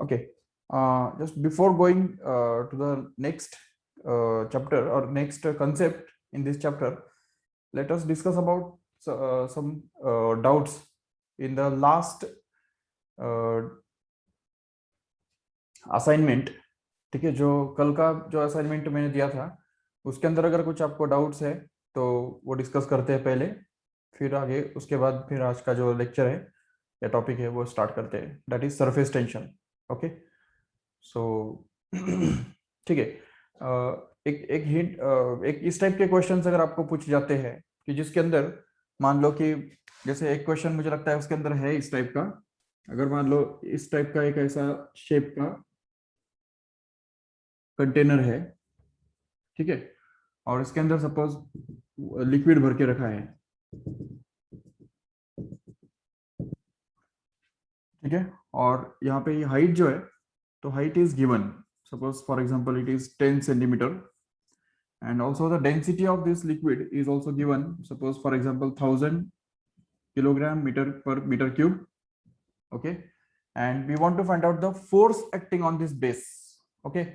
Okay. Just before going to the next chapter or next concept in this chapter, let us discuss about some doubts in the last assignment. ठीक है, जो कल का जो assignment मैंने दिया था उसके अंदर अगर कुछ आपको डाउट्स है तो वो डिस्कस करते हैं पहले, फिर आगे उसके बाद फिर आज का जो लेक्चर है या टॉपिक है वो स्टार्ट करते हैं, that is surface tension. Okay, so ठीक है. एक हिंट, एक इस टाइप के क्वेश्चंस अगर आपको पूछे जाते हैं कि जिसके अंदर मान लो कि जैसे एक क्वेश्चन मुझे लगता है उसके अंदर है इस टाइप का, अगर मान लो इस टाइप का एक ऐसा शेप का कंटेनर है, ठीक है, और इसके अंदर सपोज लिक्विड भर के रखा है, ठीक है, और यहाँ पे ये हाइट जो है तो height is given, suppose for example it is 10 centimetre, and also the density of this liquid is also given, suppose for example 1000 kilogram meter per meter cube. Okay, and we want to find out the force acting on this base. Okay,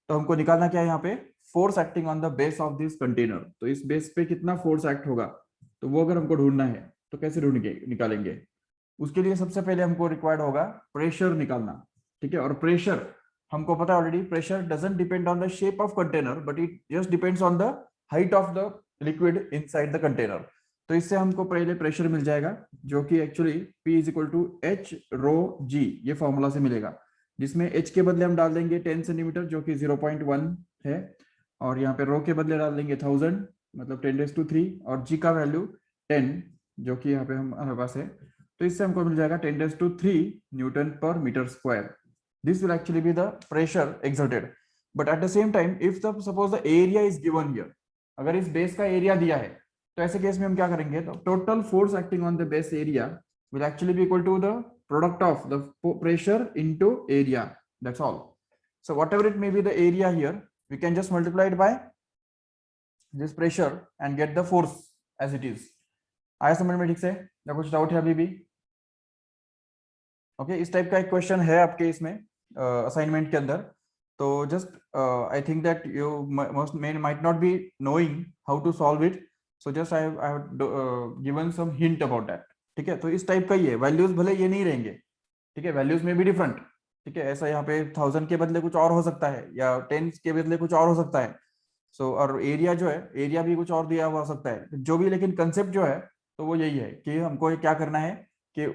तो हमको निकालना क्या है यहाँ पे, force acting on the base of this container. तो इस base पे कितना फोर्स एक्ट होगा, तो वो अगर हमको ढूंढना है तो कैसे ढूंढेंगे, निकालेंगे. उसके लिए सबसे पहले हमको रिक्वायर्ड होगा प्रेशर निकालना. ठीक है, और प्रेशर हमको पता है already, pressure doesn't depend on the shape of container but it just depends on the height of the liquid inside the container. तो इससे हमको पहले प्रेशर मिल जाएगा जो कि actually P is equal to h rho g, ये formula से मिलेगा, जिसमें H के बदले हम डाल देंगे 10 सेंटीमीटर जो कि 0.1 है, और यहाँ पे रो के बदले डाल देंगे 1000 मतलब 10⁻³ और G का वैल्यू 10 जो कि यहाँ पे हमारे पास है. तो इससे हमको मिल जाएगा 10⁻³ न्यूटन पर metre square. This will actually be the pressure exerted. But at the same time, if the suppose the area is given here, अगर इस बेस का एरिया दिया है तो ऐसे केस में हम क्या करेंगे, तो total force acting on the base area will actually be equal to the product of the pressure into area. That's all. So whatever it may be the area here, we can just multiply it by this pressure and get the force as it is. आया समझ में ठीक से, या कुछ doubt है अभी भी? ओके, इस टाइप का एक क्वेश्चन है आपके इसमें असाइनमेंट के अंदर. तो just I think that you must might not be knowing how to solve it, so just I have given some hint about that. ठीक है, तो इस टाइप का ही है, वैल्यूज भले ये नहीं रहेंगे, ठीक है, वैल्यूज में भी डिफरेंट. ठीक है, ऐसा यहाँ पे 1000 के बदले कुछ और हो सकता है या 10 के बदले कुछ और हो सकता है. सो और एरिया जो है, एरिया भी कुछ और दिया हुआ हो सकता है जो भी, लेकिन कंसेप्ट जो है तो वो यही है कि हमको क्या करना है कि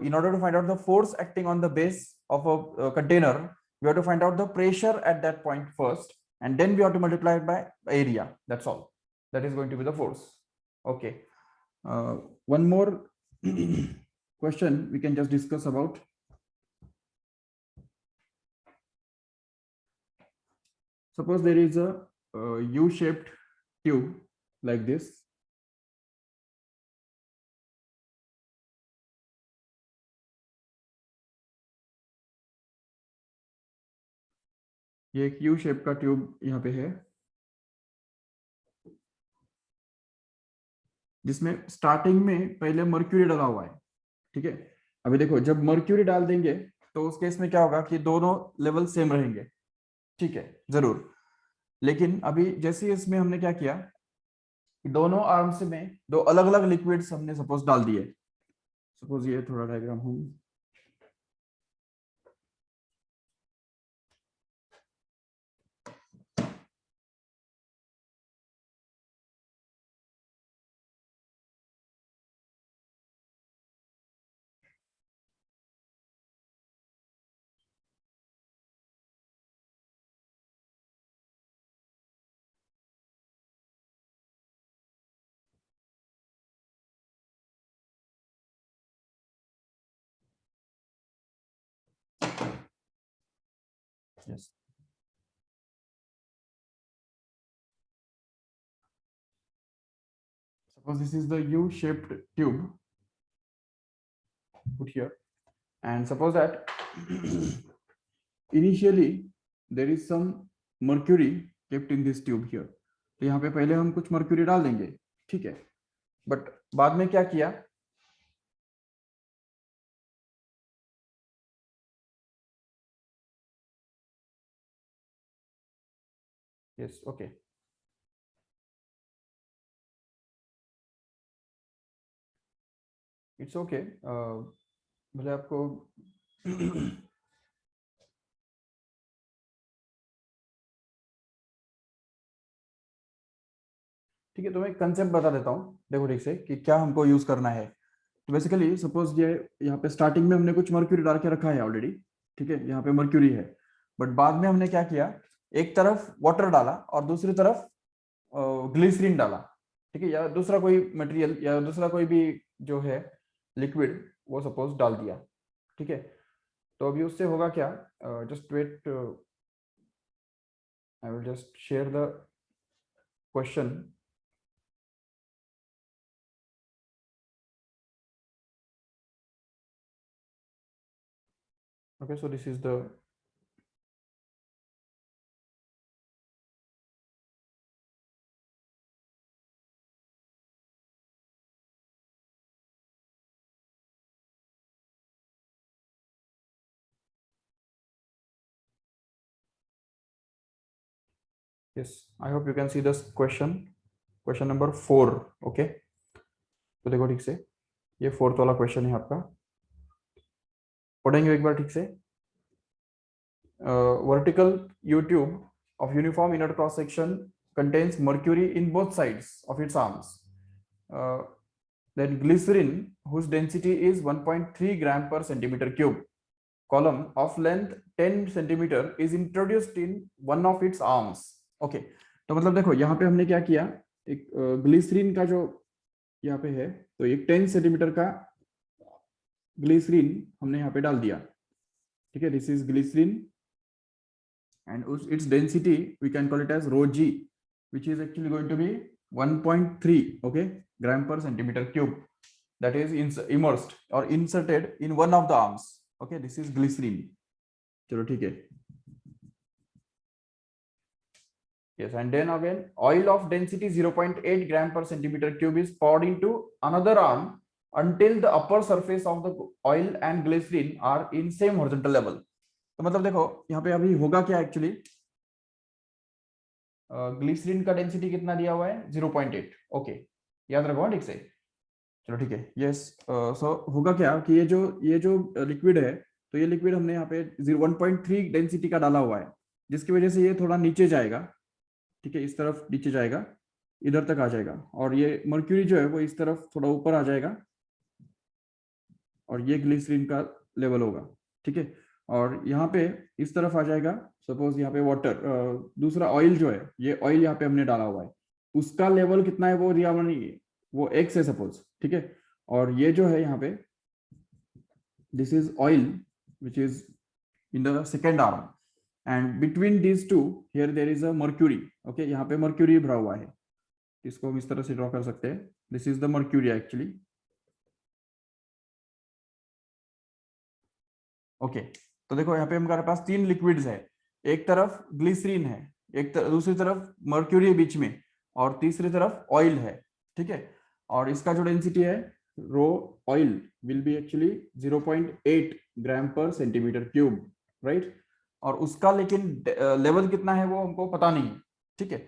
in order to find out the force acting on the base of a container, we have to find out the pressure at that point first, and then we have to multiply it by area. That's all. That is going to be the force. Okay. One more question we can just discuss about. Suppose there is a U-shaped tube like this. ये एक U shape का tube यहाँ पे है जिसमें starting में पहले mercury डाला हुआ है. ठीक है, अभी देखो जब मर्क्यूरी डाल देंगे तो उस केस में क्या होगा कि दोनों लेवल सेम रहेंगे. ठीक है, जरूर. लेकिन अभी जैसे इसमें हमने क्या किया कि दोनों आर्म्स में दो अलग अलग लिक्विड्स हमने सपोज डाल दिए. सपोज ये थोड़ा डायग्राम हूँ, yes. Suppose this is the U-shaped tube put here, and suppose that initially there is some mercury kept in this tube here. तो यहाँ पे पहले हम कुछ मर्क्यूरी डाल देंगे, ठीक है, बट बाद में क्या किया, यस ओके। इट्स ओके, भले आपको ठीक है, तो मैं कंसेप्ट बता देता हूँ, देखो ठीक से कि क्या हमको यूज करना है। तो बेसिकली सपोज ये यहाँ पे स्टार्टिंग में हमने कुछ मर्क्यूरी डाल के रखा है ऑलरेडी, ठीक है, यहाँ पे मर्क्यूरी है, बट बाद में हमने क्या किया, एक तरफ वाटर डाला और दूसरी तरफ ग्लिसरीन डाला, ठीक है, या दूसरा कोई मटेरियल या दूसरा कोई भी जो है लिक्विड वो सपोज डाल दिया, ठीक है। तो अभी उससे होगा क्या, just wait, I will just share the question. Okay, so this is the yes, I hope you can see this question number 4। okay, तो देखो ठीक से, ये फोर्थ वाला क्वेश्चन है आपका, पढ़ेंगे एक बार ठीक से। Vertical U tube of uniform inner cross section contains mercury in both sides of its arms. Then glycerin, whose density is 1.3 gram per centimeter cube, column of length 10 centimeter is introduced in one of its arms। okay, तो मतलब देखो यहाँ पे हमने क्या किया, एक glycerine का जो यहाँ पे है, तो एक 10 सेंटीमीटर का ग्लिसरीन हमने यहाँ पे डाल दिया, ठीक है, this is glycerine and its density we can call it as rho g, which is actually going to be 1.3 okay gram per centimeter cube, that is immersed or inserted in one of the arms। okay, this is glycerine। चलो ठीक है, yes, and then again oil of density 0.8 gram per centimeter cube is poured into another arm until the upper surface of the oil and glycerine are in same horizontal level। तो मतलब देखो यहाँ पे अभी होगा क्या एक्चुअली, ग्लिसरीन का density कितना दिया हुआ है 0.8। ओके, याद रखो ठीक से, चलो ठीक है। यस, सो होगा क्या कि ये जो लिक्विड है, तो ये लिक्विड हमने यहाँ पे 1.3 डेंसिटी का डाला हुआ है, जिसकी वजह से ये थोड़ा नीचे जाएगा, ठीक है, इस तरफ नीचे जाएगा, इधर तक आ जाएगा, और ये मर्क्यूरी जो है वो इस तरफ थोड़ा ऊपर आ जाएगा, और ये ग्लिसरीन का लेवल होगा, ठीक है। और यहाँ पे इस तरफ आ जाएगा, सपोज यहाँ पे वाटर, दूसरा ऑयल जो है, ये ऑयल यहाँ पे हमने डाला हुआ है, उसका लेवल कितना है वो दिया हुआ नहीं है, वो एक्स है सपोज, ठीक है। और ये जो है यहाँ पे, this is oil which is in the second arm, and between these two here there is a mercury. Okay, यहाँ पे मर्क्यूरी भरा हुआ है, इसको हम इस तरह से ड्रॉ कर सकते हैं, this is the mercury actually. Okay, तो देखो यहाँ पे हमारे पास तीन लिक्विड्स है, एक तरफ ग्लिसरीन है, दूसरी तरफ मर्क्यूरी है बीच में, और तीसरी तरफ ऑयल है, ठीक है। और इसका जो डेंसिटी है रो ऑयल विल बी एक्चुअली 0.8 ग्राम पर सेंटीमीटर क्यूब, राइट। और उसका लेकिन लेवल कितना है वो हमको पता नहीं है, ठीक है।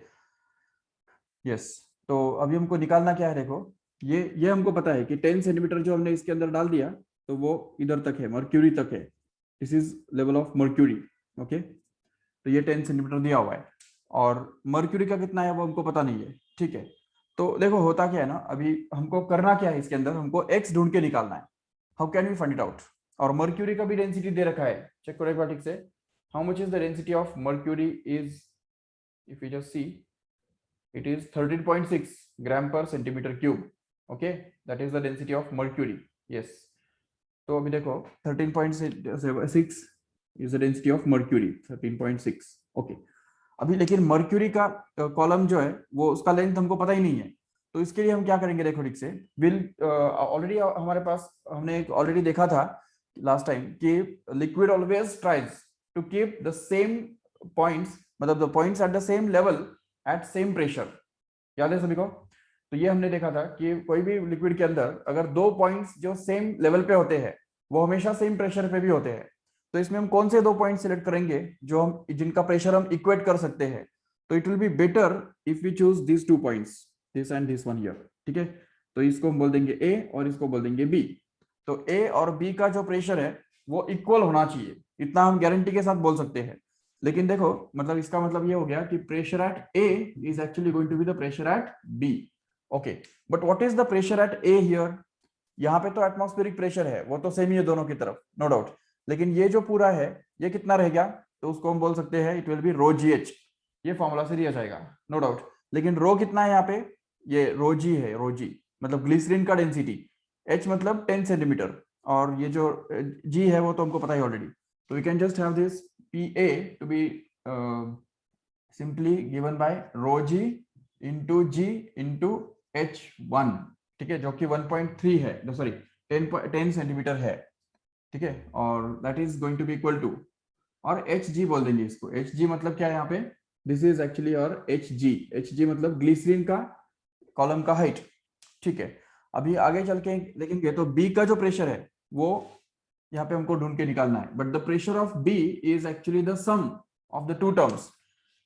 यस, तो अभी हमको निकालना क्या है, देखो ये हमको पता है कि 10 सेंटीमीटर जो हमने इसके अंदर डाल दिया, तो वो इधर तक है, मर्क्यूरी तक है, this is level of mercury. Okay, तो ये 10 सेंटीमीटर दिया हुआ है, और मर्क्यूरी का कितना है वो हमको पता नहीं है, ठीक है। तो देखो होता क्या है ना, अभी हमको करना क्या है, इसके अंदर हमको एक्स ढूंढ के निकालना है, how can we find it out. और मर्क्यूरी का भी डेंसिटी दे रखा है, चेक करो एक बार ठीक से, how much is the density of mercury is, if you just see, it is 13.6 gram per centimeter cube। okay, that is the density of mercury। yes, तो अभी देखो 13.6 is the density of mercury, 13.6। okay, अभी लेकिन mercury का column जो है वो उसका लेंथ हमको पता ही नहीं है, तो इसके लिए हम क्या करेंगे, देखो ठीक से, विल ऑलरेडी हमारे पास हमने ऑलरेडी देखा था लास्ट टाइम कि liquid always tries to keep the same points, मतलब the points at the same level at same pressure, याद है सभी को। तो ये हमने देखा था कि कोई भी लिक्विड के अंदर अगर दो पॉइंट्स जो सेम लेवल पे होते हैं वो हमेशा सेम प्रेशर पे भी होते हैं, तो इसमें हम कौन से दो पॉइंट सिलेक्ट करेंगे जो हम जिनका प्रेशर हम इक्वेट कर सकते हैं। तो it will be better if we choose this 2 points, this and this one here, ठीक है। तो इसको हम बोल देंगे ए और इसको बोल देंगे बी। तो ए और बी का जो प्रेशर है वो इक्वल होना चाहिए, इतना हम गारंटी के साथ बोल सकते हैं। लेकिन देखो मतलब इसका मतलब ये हो गया कि pressure at A is actually going to be the pressure at B. Okay, but what is the pressure at A here? यहाँ पे तो एटमॉस्फेरिक प्रेशर है, वो तो सेम ही है दोनों की तरफ, नो डाउट। लेकिन ये जो पूरा है ये कितना रह गया? तो उसको हम बोल सकते हैं it will be rho G H, ये फॉर्मूला से दिया जाएगा, नो डाउट। लेकिन रो कितना है यहाँ पे? ये रो जी है, रो जी मतलब ग्लिसरीन का डेंसिटी, एच मतलब 10 सेंटीमीटर, और ये जो जी है वो तो हमको पता है ऑलरेडी। तो we can just have this P A to be simply given by rho G into G into H one, ठीक है, जो कि 1.3 है, सॉरी 10 सेंटीमीटर है, ठीक है। और that is going to be equal to, और एच जी बोल देंगे इसको। एच जी मतलब क्या है यहाँ पे? दिस इज एक्चुअली और एच जी मतलब ग्लिसरीन का कॉलम का हाइट, ठीक है। अभी आगे चल के देखेंगे तो बी का जो प्रेशर है वो यहाँ पे हमको ढूंढ के निकालना है, but the pressure of B is actually the sum of the two terms.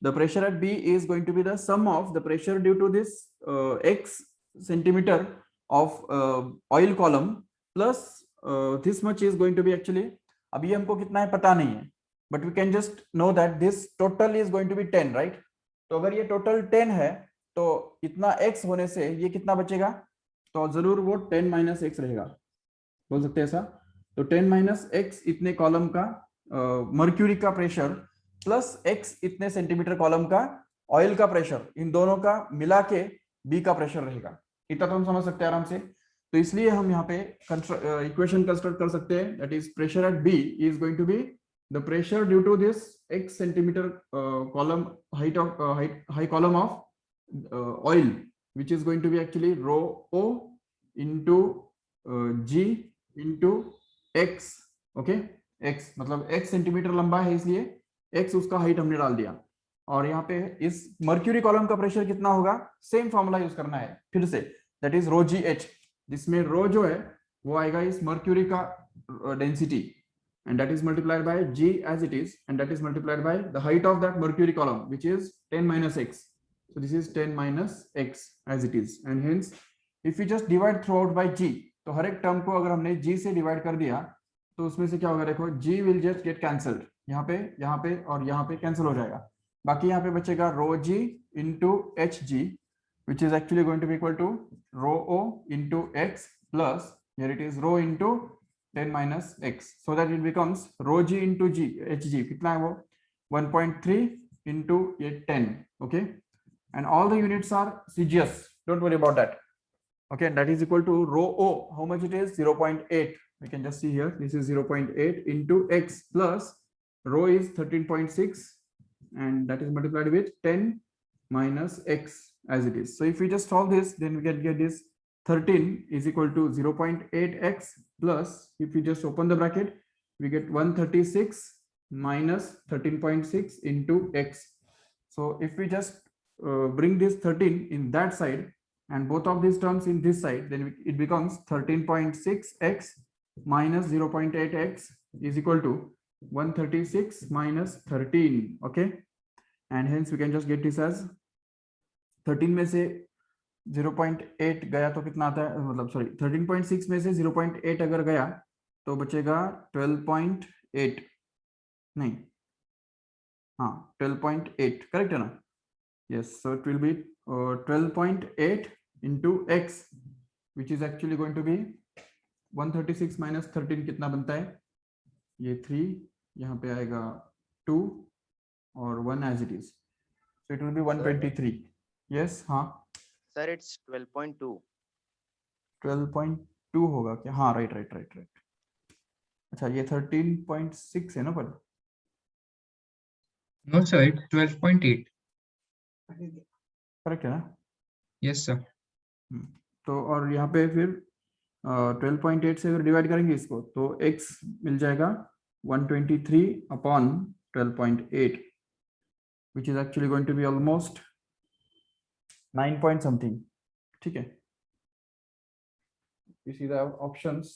The pressure at B is going to be the sum of the pressure due to this x centimeter of oil column plus this much is going to be actually, अभी हमको कितना है पता नहीं है, but we can just know that this total is going to be 10, right? तो अगर ये टोटल 10 है तो इतना x होने से ये कितना बचेगा? तो जरूर वो 10 माइनस एक्स रहेगा, बोल सकते हैं ऐसा। तो 10 माइनस एक्स इतने कॉलम का मर्क्यूरी का प्रेशर प्लस एक्स इतने सेंटीमीटर कॉलम का ऑयल का प्रेशर, इन दोनों का मिला के बी का प्रेशर रहेगा। इतना तो हम समझ सकते हैं आराम से। तो इसलिए हम यहाँ पे इक्वेशन कंस्ट्रक्ट कर सकते हैं, that is pressure at B is going to be the pressure due to this X centimetre column height of high column of oil which is going to be actually rho O into G into X, okay. X मतलब X centimetre लंबा है इसलिए X उसका height हमने डाल दिया। और यहाँ पे इस मर्क्यूरी कॉलम का प्रेशर कितना होगा? सेम फॉर्मूला यूज करना है फिर से, that is rho G H, जिसमें रो जो है वो आएगा इस मर्क्यूरी का density, and that is multiplied by G as it is, and that is multiplied by the height of that mercury column, which is 10 minus x. So this is 10 minus x as it is, and hence if we just divide throughout by G, तो हर एक term को अगर हमने G से divide कर दिया तो उसमें से क्या होगा? देखो G will just get cancelled, यहाँ पे और यहाँ पे कैंसिल हो जाएगा। बाकी यहाँ पे बचेगा रो G into Hg, which is actually going to be equal to rho O into x plus here it is rho into 10 minus x, so that it becomes rho g into g hg, कितना है वो? 1.3 into 10, okay, and all the units are CGS, don't worry about that, okay, and that is equal to rho O, how much it is? 0.8, we can just see here, this is 0.8 into x plus rho is 13.6, and that is multiplied with 10 minus x as it is. So if we just solve this, then we can get this 13 is equal to 0.8x plus, if we just open the bracket, we get 136 minus 13.6 into x. So if we just bring this 13 in that side and both of these terms in this side, then it becomes 13.6x minus 0.8x is equal to 136 minus 13, okay, and hence we can just get this as 13 में से 0.8 गया तो कितना आता है, मतलब sorry 13.6 में से 0.8 अगर गया तो बचेगा 12.8, नहीं हाँ 12.8, करेक्ट है ना? Yes, so it will B 12.8 into x, which is actually going to be 136 minus 13 कितना बनता है? ये 3, यहाँ पे आएगा 2 और 1 as it is, so it will be 123. yes, हाँ Sir, it's 12.2. 12.2 होगा क्या? हाँ राइट राइट राइट राइट, अच्छा ये 13.6 है ना पर? No, sir, it's 12.8. करेक्ट है ना? Yes, sir. तो और यहाँ पे फिर 12.8 से अगर डिवाइड करेंगे इसको तो x मिल जाएगा 123 upon 12.8, which is actually going to be almost 9 point something, ठीक है। You see the options,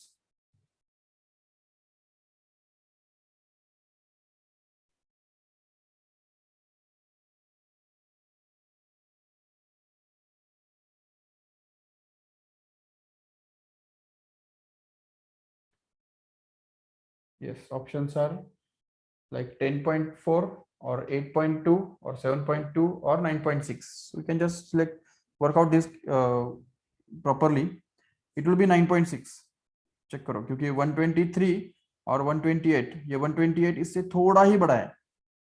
Yes, options are like 10.4 or 8.2 or 7.2 or 9.6. We can just like work out this properly. It will be 9.6. Check करो क्योंकि 123 और 128, ये 128 इससे थोड़ा ही बड़ा है,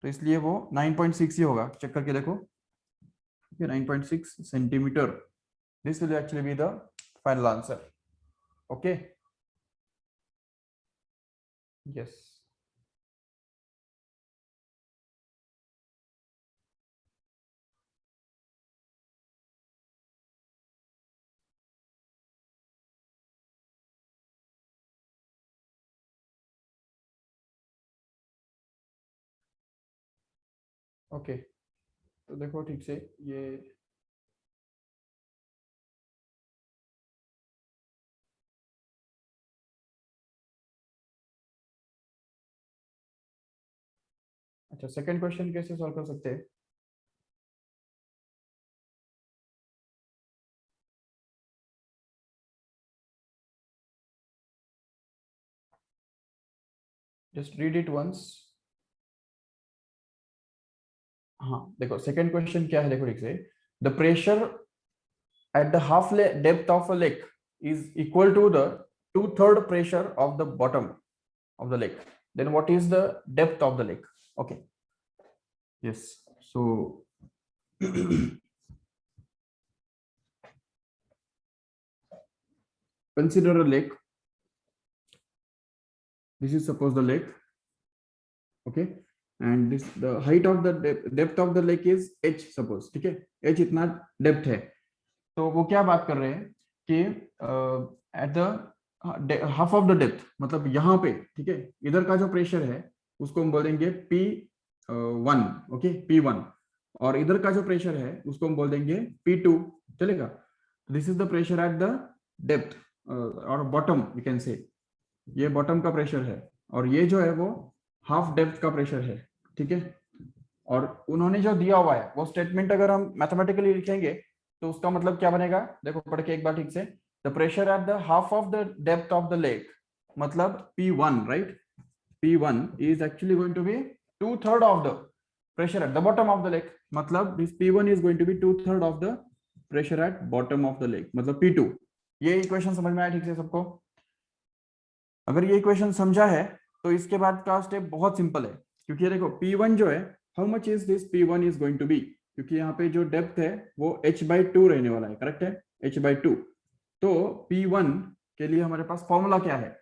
तो इसलिए वो 9.6 ही होगा. चेक करके देखो. 9.6 centimetre. This will actually be the final answer. Okay. Yes. Okay, तो देखो ठीक से ये अच्छा, सेकंड क्वेश्चन कैसे सॉल्व कर सकते हैं? Just read it once. हाँ देखो, सेकंड क्वेश्चन क्या है, देखो ठीक से. The pressure at the half depth of a lake is equal to the 2/3 pressure of the bottom of the lake. Then what is the depth of the lake? Okay. Yes. So consider a lake. This is suppose the lake. Okay. And this the height of the depth of the lake is h suppose. ठीक है, h इतना depth है. तो वो क्या बात कर रहे हैं कि at the half of the depth, मतलब यहाँ पे, ठीक है, इधर का जो प्रेशर है उसको हम बोलेंगे P1. Okay, P1. और इधर का जो प्रेशर है उसको हम बोल देंगे P2. चलेगा. This is the pressure at the depth और बॉटम, वी कैन से. ये बॉटम का प्रेशर है और ये जो है वो हाफ डेप्थ का प्रेशर है. ठीक है. और उन्होंने जो दिया हुआ है वो स्टेटमेंट अगर हम मैथमेटिकली लिखेंगे तो उसका मतलब क्या बनेगा, देखो पढ़ के एक बार ठीक से. The pressure at the half of the depth of the lake, मतलब P1, right. P1 is actually going to be 2/3 of the pressure at the bottom of the lake. मतलब this P1 is going to be 2/3 of the pressure at bottom of the lake, मतलब P2. ये equation समझ में आया ठीक से सबको? अगर ये इक्वेशन समझा है तो इसके बाद का स्टेप बहुत सिंपल है, क्योंकि देखो P1 जो है, how much is this P1 is going to be, क्योंकि यहाँ पे जो डेप्थ है वो h/2 रहने वाला है. करेक्ट है, h/2. तो P1 के लिए हमारे पास फॉर्मूला क्या है?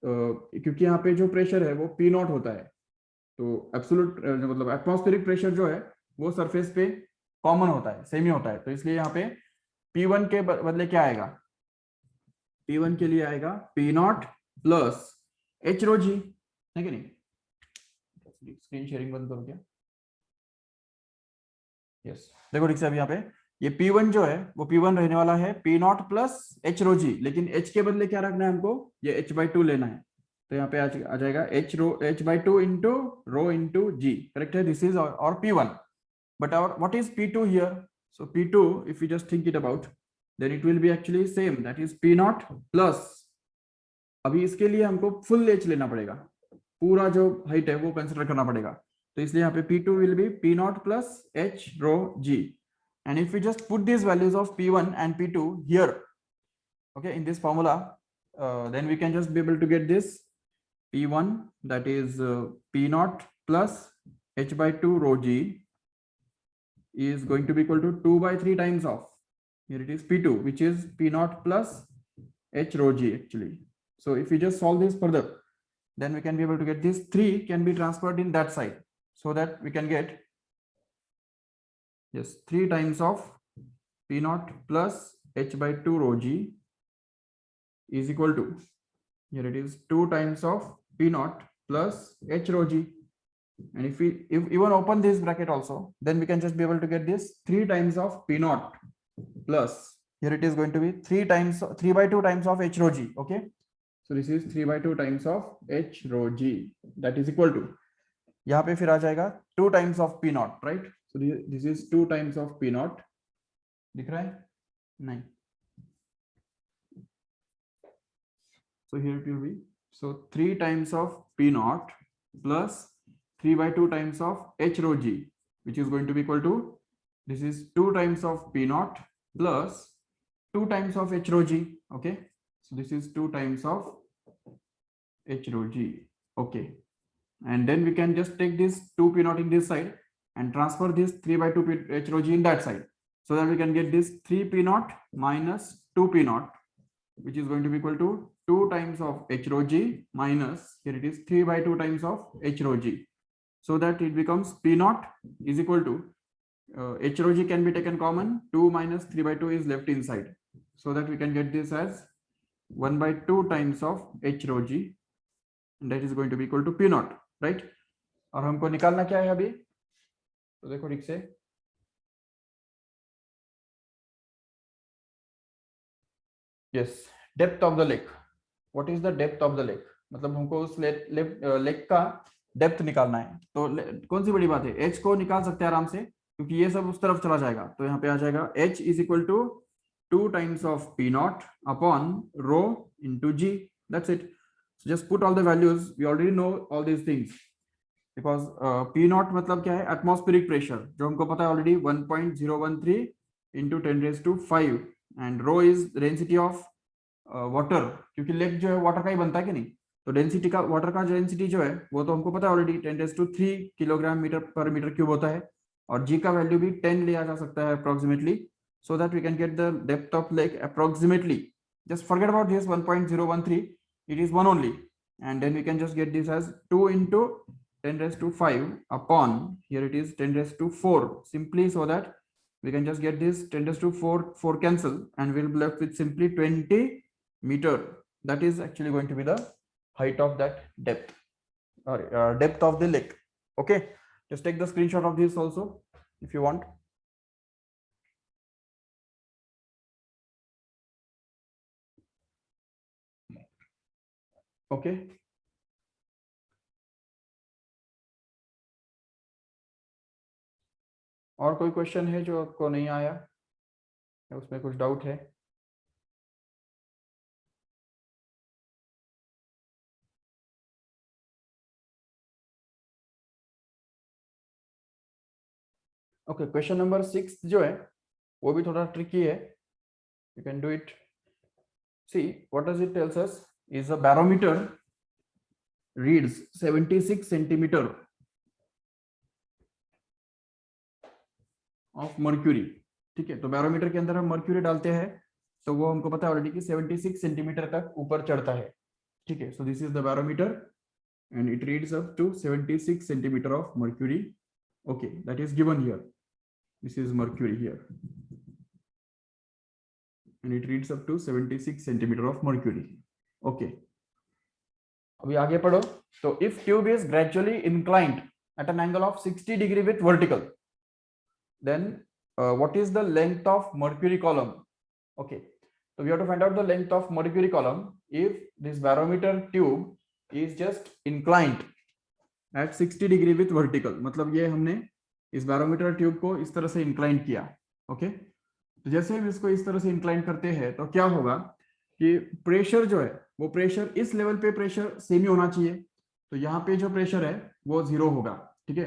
क्योंकि यहाँ पे जो प्रेशर है वो P0 होता है, तो एब्सोल्यूट मतलब एटमॉस्फेरिक प्रेशर जो है वो सरफेस पे कॉमन होता है, सेम ही होता है. तो इसलिए यहाँ पे P1 के बदले क्या आएगा? P1 के लिए आएगा P0 plus h rho g, है कि नहीं? स्क्रीन शेयरिंग बंद करो क्या? यस. देखो ठीक से अभी यहाँ पे ये P1 जो है वो P1 रहने वाला है P0 plus h rho g, लेकिन h के बदले क्या रखना है हमको? ये h/2 लेना है. तो यहाँ पे आ जाएगा h/2 into rho into g. Correct है. दिस इज और P1. बट और what is P2 here? So P2, if you just think it about, then it will be actually same, that is P0 plus, अभी इसके लिए हमको full h लेना पड़ेगा, पूरा जो हाइट है वो कंसिडर करना पड़ेगा. तो इसलिए यहाँ पे P2 will be P0 plus h rho g. And if we just put these values of P1 and P2 here, okay, in this formula, then we can just be able to get this P1, that is P0 plus h/2 rho g is going to be equal to 2/3 times of, here it is P2, which is P0 plus h rho g actually. So if we just solve this further, then we can be able to get this 3 can be transferred in that side, so that we can get, yes, 3 times of P0 plus h/2 rho g is equal to, here it is 2 times of P0 plus h rho g. And if even open this bracket also, then we can just be able to get this 3 times of P0 plus, here it is going to be 3/2 times of h rho g. Okay, so this is 3/2 times of h rho g, that is equal to, यहाँ पे फिर आ जाएगा 2 times of P0, right? So this is 2 times of P0. दिख रहा है? नहीं. So here it will be So 3 times of P naught plus 3 by 2 times of H rho G, which is going to be equal to, this is 2 times of P naught plus 2 times of H rho G. Okay. So this is 2 times of H rho G. Okay. And then we can just take this 2 P naught in this side and transfer this 3 by 2 P H rho G in that side. So that we can get this 3 P naught minus 2 P naught, which is going to be equal to 2 times of H rho G minus, here it is 3 by 2 times of H rho G. So that it becomes P naught is equal to, H rho G can be taken common, 2 minus 3 by 2 is left inside. So that we can get this as 1 by 2 times of H rho G, and that is going to be equal to P naught, right? और हमको निकालना क्या है अभी, तो देखो ठीक से, yes, depth of the lake. What is the depth of the lake? मतलब हमको उस लेक का डेप्थ निकालना है. तो कौन सी बड़ी बात है, h को निकाल सकते हैं आराम से, क्योंकि ये सब उस तरफ चला जाएगा. तो यहाँ पे आ जाएगा h is equal to 2 times of P naught upon rho into G. That's it. So just put all the values. We already know all these things. Because P naught मतलब क्या है, एटमॉस्फेरिक प्रेशर, जो हमको पता है already 1.013 into 10 raised to 5, and rho is density of water, क्योंकि lake जो है वाटर का ही बनता है कि नहीं. तो डेंसिटी का, वाटर का डेंसिटी जो है वो तो हमको पता है already 10 raised to 3 kilogram metre per metre cube होता है, और g का वैल्यू भी 10 लिया जा सकता है approximately, so that we can get the depth of lake approximately. Just forget about this 1.013, it is 1 only, and then we can just get this as 2 into 10 raised to 5 upon, here it is 10 raised to 4, simply, so that we can just get this 10 raised to 4 cancel, and we'll be left with simply 20 meter. That is actually going to be the height of that depth, or depth of the lake. Okay, just take the screenshot of this also if you want. Okay, और कोई question है जो आपको नहीं आया या उसमें कुछ डाउट है? ओके, क्वेश्चन नंबर 6 जो है वो भी थोड़ा ट्रिकी है. You can do it. See what does it tells us is a barometer reads 76 centimetre of mercury. ठीक है, तो बैरोमीटर के अंदर हम मर्क्यूरी डालते हैं, तो वो हमको पता है ऑलरेडी कि 76 सेंटीमीटर तक ऊपर चढ़ता है. ठीक है, so this is the barometer and it reads up to 76 centimeter of mercury. Okay, that is given here. This is mercury here, and it reads up to 76 centimeter of mercury. Okay, अभी आगे पढ़ो. तो if tube is gradually inclined at an angle of 60 degree with vertical, then what is the length of mercury column? Okay, so we have to find out the length of mercury column if this barometer tube is just inclined at 60 degree with vertical. मतलब ये हमने इस barometer tube को इस तरह से incline किया. Okay, तो जैसे हम इसको इस तरह से इंक्लाइन करते हैं तो क्या होगा कि प्रेशर जो है वो प्रेशर इस लेवल पे प्रेशर सेम ही होना चाहिए. तो यहाँ पे जो प्रेशर है वो 0 होगा. ठीक है,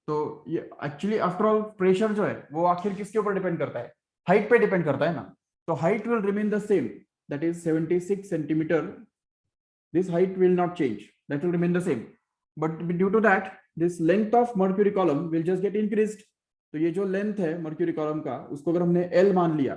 तो ये एक्चुअली आफ्टर ऑल प्रेशर जो है वो आखिर किसके ऊपर डिपेंड करता है, हाइट पे डिपेंड करता है ना. तो height will remain the same, that is 76 centimetre. This height will not change, that will remain the same, but due to that this length of mercury column will just get increased. तो ये जो length है mercury column का, उसको अगर हमने L मान लिया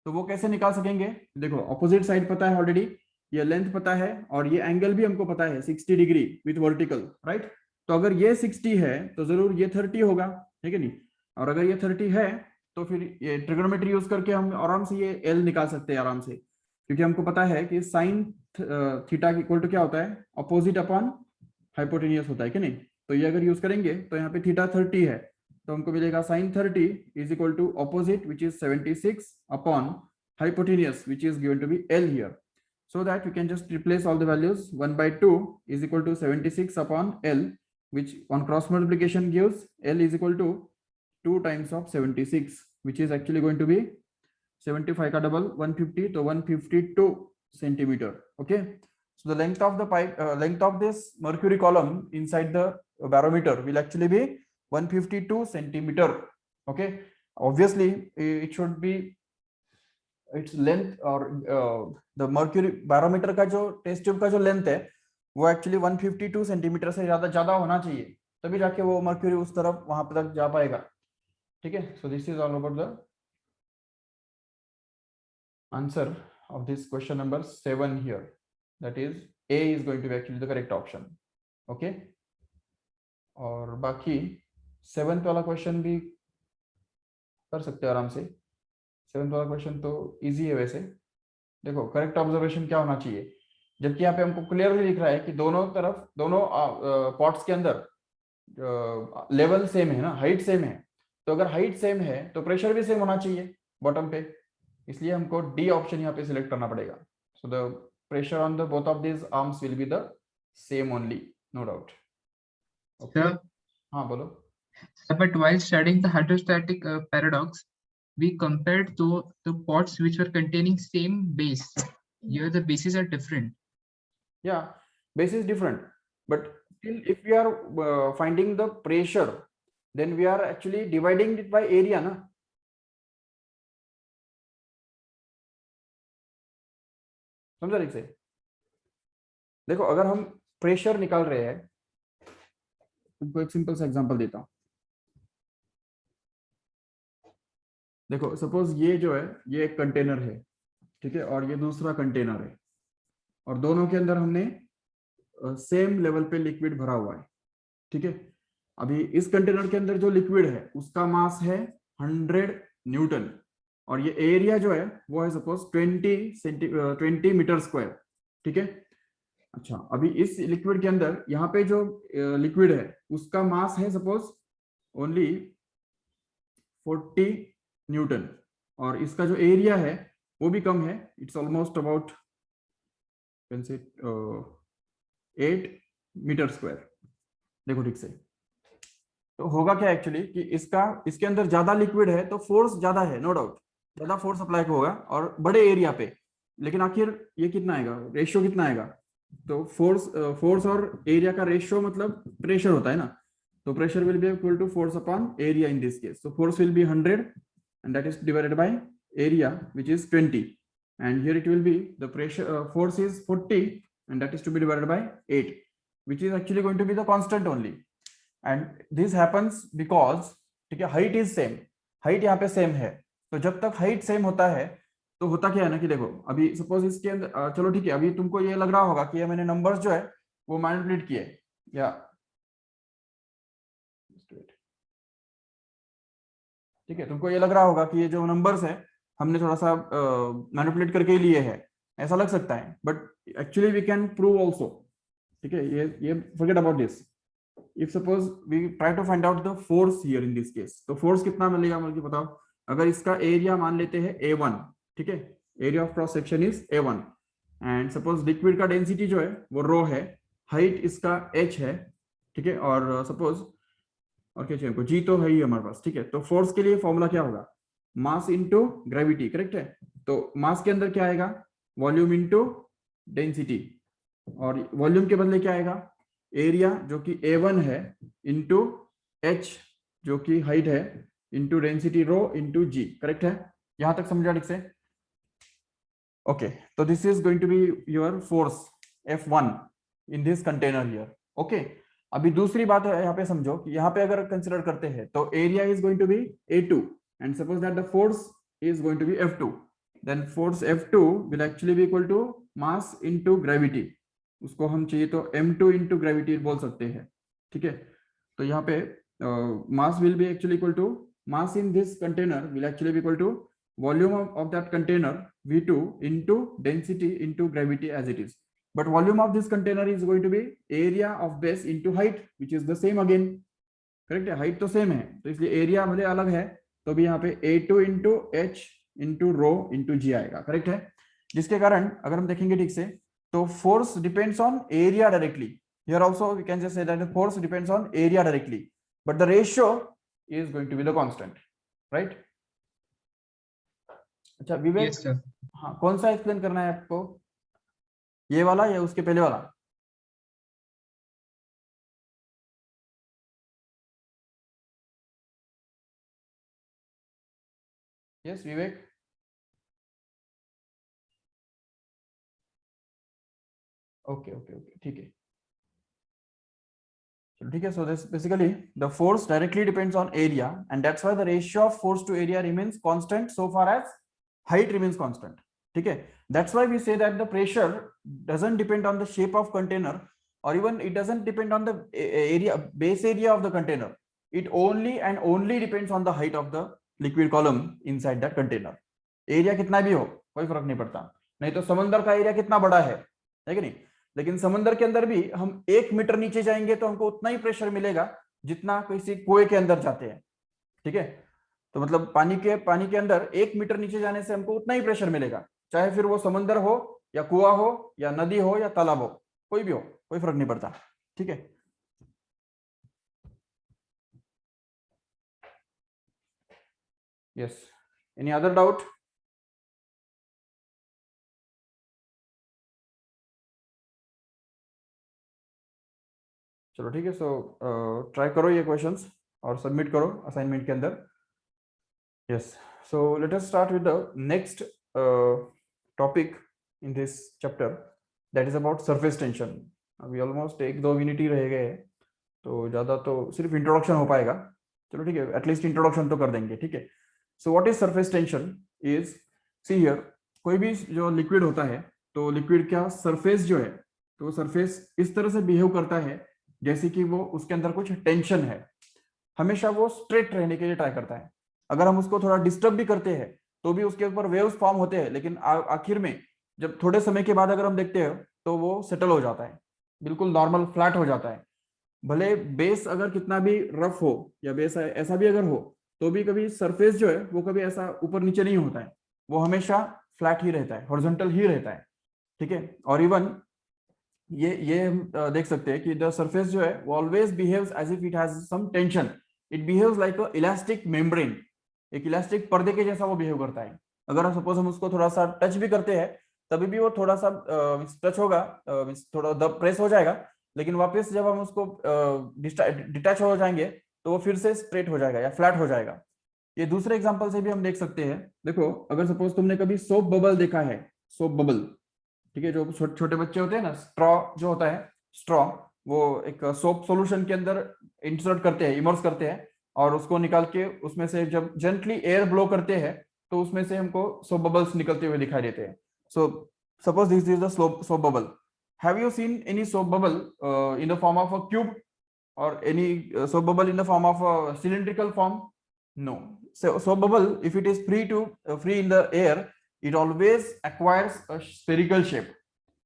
तो वो कैसे निकाल सकेंगे? देखो, ऑपोजिट साइड पता है ऑलरेडी, ये लेंथ पता है, और ये एंगल भी हमको पता है 60 डिग्री विथ वर्टिकल, राइट. तो अगर ये 60 है तो जरूर ये 30 होगा, ठीक है नहीं. और अगर ये 30 है तो फिर ये ट्रिगोनोमेट्री यूज करके हम आराम से ये L निकाल सकते हैं आराम से, क्योंकि हमको पता है कि साइन थीटा इक्वल टू क्या होता है, अपोजिट अपॉन हाइपोटेनियस होता है कि नहीं. तो ये अगर यूज करेंगे तो यहाँ पे थीटा 30 है, तो हमको मिलेगा sine 30 is equal to opposite which is 76 upon hypotenuse which is given to be L here. So that we can just replace all the values. 1/2 is equal to 76 upon L, which on cross multiplication gives L is equal to 2 times of 76, which is actually going to be 75 का double 150, तो 152 centimetre. Okay, So the length of the pipe, length of this mercury column inside the barometer will actually be 152 centimeter. Okay, obviously it should be its length or the mercury barometer का जो test tube का जो length है वो actually 152 centimetre से ज्यादा होना चाहिए, तभी जाके वो मर्क्यूरी उस तरफ वहां तक जा पाएगा. ठीक है, so this is all about the answer of this question number 7 here, that is A is going to be actually the correct option. Okay, और बाकी 7th वाला क्वेश्चन भी कर सकते हैं आराम से. 7th वाला क्वेश्चन तो इजी है वैसे. देखो करेक्ट ऑब्जर्वेशन क्या होना चाहिए, जबकि यहाँ पे हमको क्लियरली लिख रहा है कि दोनों तरफ दोनों पॉट्स के अंदर लेवल सेम है ना, हाइट सेम है. तो अगर हाइट सेम है तो प्रेशर भी सेम होना चाहिए बॉटम पे, इसलिए हमको डी ऑप्शन यहाँ पे सिलेक्ट करना पड़ेगा. So the pressure on the both of this arms will be the same only, no doubt. Okay, हाँ बोलो. But while studying the hydrostatic paradox, we compared to the pots which were containing same base. Here the bases are different. Yeah, base is different, but still if we are finding the pressure, then we are actually dividing it by area ना. समझा ठीक से. देखो अगर हम pressure निकाल रहे हैं, तुमको एक सिंपल सा एग्जांपल देता हूं. देखो सपोज ये जो है ये एक कंटेनर है, ठीक है, और ये दूसरा कंटेनर है, और दोनों के अंदर हमने सेम लेवल पे लिक्विड भरा हुआ है. ठीक है, अभी इस कंटेनर के अंदर जो लिक्विड है उसका मास है 100 न्यूटन, और ये एरिया जो है वो है सपोज 20 मीटर स्क्वायर. ठीक है, अच्छा अभी इस लिक्विड के अंदर यहाँ पे जो लिक्विड है उसका मास है सपोज ओनली 40 न्यूटन, और इसका जो एरिया है वो भी कम है, it's almost about 8 metre square. देखो ठीक से, तो होगा क्या एक्चुअली कि इसके अंदर ज्यादा लिक्विड है तो फोर्स ज्यादा है, नो डाउट ज्यादा फोर्स अप्लाई होगा और बड़े एरिया पे, लेकिन आखिर ये कितना आएगा, रेशियो कितना आएगा. तो फोर्स और एरिया का रेशियो मतलब प्रेशर होता है ना, तो pressure will be equal to force upon area in this case. So force will be 100 and that is divided by area which is 20, and here it will be the pressure force is 40 and that is to be divided by 8, which is actually going to be the constant only. And this happens because ठीक है height is same, height यहाँ पे same है. तो जब तक height same होता है तो होता क्या है ना कि देखो अभी सपोज इसके अंदर चलो ठीक है, अभी तुमको ये लग रहा होगा कि ये मैंने नंबर्स जो है वो मैनिपुलेट किए, या ठीक है, तुमको ये लग रहा होगा कि ये जो नंबर्स है हमने थोड़ा सा मैनिपुलेट करके ही लिए है, ऐसा लग सकता है, but actually we can prove also. ठीक है, ये forget about this. If suppose we try to find out the force here in this case, तो फोर्स कितना मिलेगा मुझे बताओ. अगर इसका एरिया मान लेते हैं A1, ठीक है, area of cross section is A1, and suppose liquid का डेंसिटी जो है वो रो है, हाइट इसका h है, ठीक है, और सपोज और क्या चाहिए हमको, जी तो है ही हमारे पास. ठीक है, तो फोर्स के लिए फॉर्मूला क्या होगा, मास इनटू ग्रेविटी, करेक्ट है. तो मास के अंदर क्या आएगा, वॉल्यूम इनटू डेंसिटी, और वॉल्यूम के बदले क्या आएगा, एरिया जो कि A1 है इनटू h जो कि हाइट है into density rho into g, correct है. यहां तक समझा ठीक से. ओके, तो this is going to be your force F1 in this container here. Okay, अभी दूसरी बात है यहाँ पे समझो कि यहाँ पे अगर कंसिडर करते हैं तो area is going to be A2 and suppose that the force is going to be F2, then force F2 will actually be equal to mass into gravity. उसको हम चाहिए तो M2 इनटू ग्रेविटी बोल सकते हैं. ठीक है, तो यहाँ पे mass will be actually equal to mass in this container will actually be equal to volume of that container V2 into density into gravity as it is. But volume of this container is going to be area of base into height, which is the same again. Correct है, height तो same है, तो इसलिए area भले अलग है तो भी यहाँ पे A2 into H into rho into G आएगा. करेक्ट है, जिसके कारण अगर हम देखेंगे ठीक से तो force depends on area directly. Here also we can just say that the force depends on area directly, but the ratio is going to be the constant, right? अच्छा विवेक, Yes, sir. हाँ कौन सा एक्सप्लेन करना है आपको. ये वाला या उसके पहले वाला? Yes Vivek, okay okay okay, ठीक है, चलो ठीक है. So this basically the force directly depends on area and that's why the ratio of force to area remains constant so far as height remains constant. ठीक है, that's why we say that the pressure doesn't depend on the shape of container or even it doesn't depend on the area, base area of the container. It only and only depends on the height of the liquid column inside that container. Area कितना भी हो कोई फर्क नहीं पड़ता. नहीं तो समंदर का एरिया कितना बड़ा है कि नहीं, लेकिन समंदर के अंदर भी हम 1 मीटर नीचे जाएंगे तो हमको उतना ही प्रेशर मिलेगा जितना किसी कुएं के अंदर जाते हैं. ठीक है, तो मतलब पानी के अंदर 1 मीटर नीचे जाने से हमको उतना ही प्रेशर मिलेगा, चाहे फिर वो समंदर हो या कुआं हो या नदी हो या तालाब हो, कोई भी हो, कोई फर्क नहीं पड़ता. ठीक है, यस, एनी अदर डाउट? चलो ठीक है, सो ट्राई करो ये क्वेश्चंस और सबमिट करो असाइनमेंट के अंदर. Yes, so let us start with the next topic in this chapter, that is about surface tension. अभी ऑलमोस्ट 1-2 मिनट ही रह गए, तो ज्यादा तो सिर्फ इंट्रोडक्शन हो पाएगा. चलो ठीक है, एटलीस्ट इंट्रोडक्शन तो कर देंगे. ठीक है, so what is surface tension is, see here, कोई भी जो लिक्विड होता है तो लिक्विड का सरफेस जो है, तो सरफेस इस तरह से बिहेव करता है जैसे कि वो उसके अंदर कुछ टेंशन है. हमेशा वो स्ट्रेट रहने के लिए ट्राई करता है. अगर हम उसको थोड़ा डिस्टर्ब भी करते हैं तो भी उसके ऊपर वेव्स फॉर्म होते हैं, लेकिन आखिर में जब थोड़े समय के बाद अगर हम देखते हैं तो वो सेटल हो जाता है, बिल्कुल नॉर्मल फ्लैट हो जाता है. भले बेस अगर कितना भी रफ हो या बेस ऐसा भी अगर हो तो भी कभी सरफेस जो है वो कभी ऐसा ऊपर नीचे नहीं होता है, वो हमेशा फ्लैट ही रहता है, हॉरिजॉन्टल ही रहता है. ठीक है, और इवन ये हम देख सकते हैं कि द सरफेस जो है वो always behaves as if it has some tension. It behaves like a elastic membrane, एक इलास्टिक पर्दे के जैसा वो बिहेव करता है. अगर सपोज हम उसको थोड़ा सा टच भी करते हैं तभी भी वो थोड़ा सा टच होगा, थोड़ा दब प्रेस हो जाएगा, लेकिन वापस जब हम उसको डिटैच हो जाएंगे तो वो फिर से स्ट्रेट हो जाएगा या फ्लैट हो जाएगा. ये दूसरे एग्जांपल से भी हम देख सकते हैं. देखो, अगर सपोज तुमने कभी सोप बबल देखा है, सोप बबल, ठीक है, जो छोटे बच्चे होते हैं ना, स्ट्रॉ जो होता है, स्ट्रॉ वो एक सोप सॉल्यूशन के अंदर इंसर्ट करते हैं, इमर्स करते हैं, और उसको निकाल के उसमें से जब जेंटली एयर ब्लो करते हैं तो उसमें से हमको सोप बबल्स निकलते हुए दिखाई देते हैं. So suppose this is the soap bubble. Have you seen any soap bubble in the form of a cube or any soap bubble in the form of a cylindrical form? No. So soap bubble, if it is free in the air, it always acquires a spherical shape.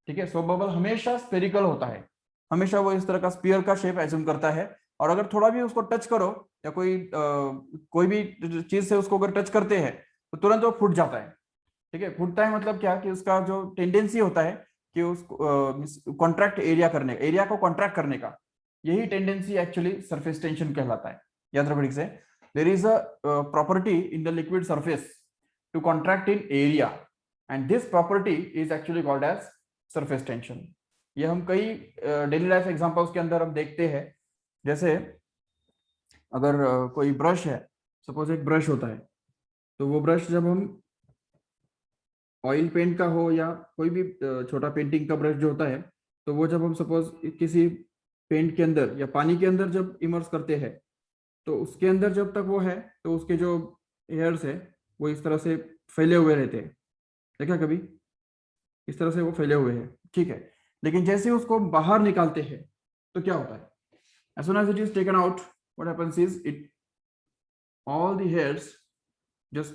ठीक है, soap bubble हमेशा spherical होता है, हमेशा वो इस तरह का स्पीयर का शेप एज्यूम करता है. और अगर थोड़ा भी उसको टच करो या कोई भी चीज से उसको अगर टच करते हैं तो तुरंत वो फूट जाता है. ठीक है, फूटता है मतलब क्या, कि उसका जो टेंडेंसी होता है कि उसको कॉन्ट्रैक्ट एरिया को कॉन्ट्रैक्ट करने का, यही टेंडेंसी एक्चुअली सरफेस टेंशन कहलाता है. याद रखो ठीक से, there is a property in the liquid surface to contract in area and this property is actually called as surface tension. ये हम कई डेली लाइफ एग्जांपल्स के अंदर हम देखते हैं. जैसे अगर कोई ब्रश है, सपोज एक ब्रश होता है, तो वो ब्रश जब हम ऑयल पेंट का हो या कोई भी छोटा पेंटिंग का ब्रश जो होता है, तो वो जब हम सपोज किसी पेंट के अंदर या पानी के अंदर जब इमर्स करते हैं तो उसके अंदर जब तक वो है तो उसके जो हेयर्स है वो इस तरह से फैले हुए रहते हैं. देखा कभी, इस तरह से वो फैले हुए हैं. ठीक है, लेकिन जैसे उसको बाहर निकालते हैं तो क्या होता है, as soon as it is taken out, what happens is it all the hairs just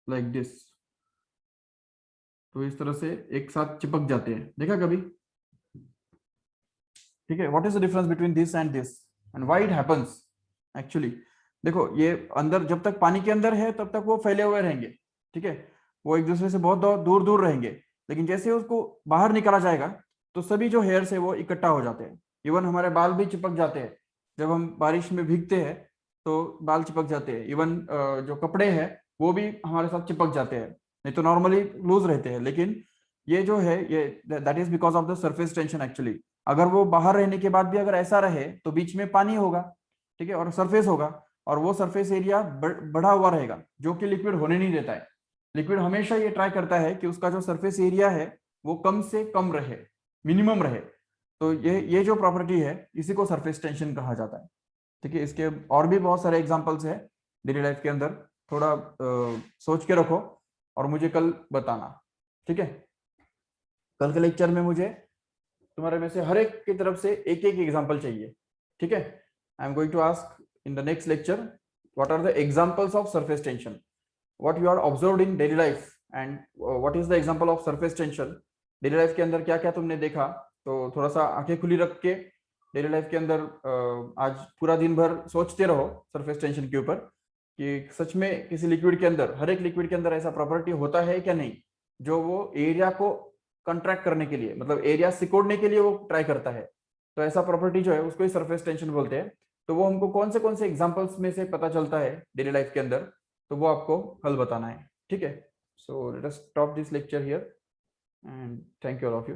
like this, तो इस तरह से एक साथ चिपक जाते हैं. देखा कभी? ठीक है, what is the difference between this and this and why it happens? Actually देखो, ये अंदर जब तक पानी के अंदर है तब तक वो फैले हुए रहेंगे. ठीक है, वो एक दूसरे से बहुत दूर दूर रहेंगे, लेकिन जैसे उसको बाहर निकाला जाएगा तो सभी जो हेयर्स है वो इकट्ठा हो जाते हैं. इवन हमारे बाल भी चिपक जाते हैं, जब हम बारिश में भीगते हैं तो बाल चिपक जाते हैं. इवन जो कपड़े हैं वो भी हमारे साथ चिपक जाते हैं, नहीं तो नॉर्मली लूज रहते हैं, लेकिन ये जो है ये that is because of the surface tension actually. अगर वो बाहर रहने के बाद भी अगर ऐसा रहे तो बीच में पानी होगा, ठीक है, और सरफेस होगा, और वो सरफेस एरिया बढ़ा हुआ रहेगा जो कि लिक्विड होने नहीं देता है। लिक्विड हमेशा ये ट्राई करता है कि उसका जो सरफेस एरिया है वो कम से कम रहे, मिनिमम रहे। तो ये जो प्रॉपर्टी है इसी को सरफेस टेंशन कहा जाता है, ठीक है। इसके और भी बहुत सारे एग्जांपल्स है डेली लाइफ के अंदर, थोड़ा सोच के रखो और मुझे कल बताना, ठीक है। कल के लेक्चर में मुझे तुम्हारे में से हर एक की तरफ से एक एक एग्जांपल चाहिए, ठीक है। I am going to ask in the next lecture what are the examples of surface tension, what you are observed in daily life, and what is the example of surface tension. Daily life के अंदर क्या क्या तुमने देखा, तो थोड़ा सा आंखें खुली रख के डेली लाइफ के अंदर आज पूरा दिन भर सोचते रहो सरफेस टेंशन के ऊपर कि सच में किसी लिक्विड के अंदर, हर एक लिक्विड के अंदर ऐसा प्रॉपर्टी होता है क्या नहीं, जो वो एरिया को कंट्रैक्ट करने के लिए, मतलब एरिया सिकोड़ने के लिए वो ट्राई करता है। तो ऐसा प्रॉपर्टी जो है उसको ही सरफेस टेंशन बोलते हैं। तो वो हमको कौन से एग्जांपल्स में से पता चलता है डेली लाइफ के अंदर, तो वो आपको कल बताना है, ठीक है। So let us stop this lecture here and thank you all of you.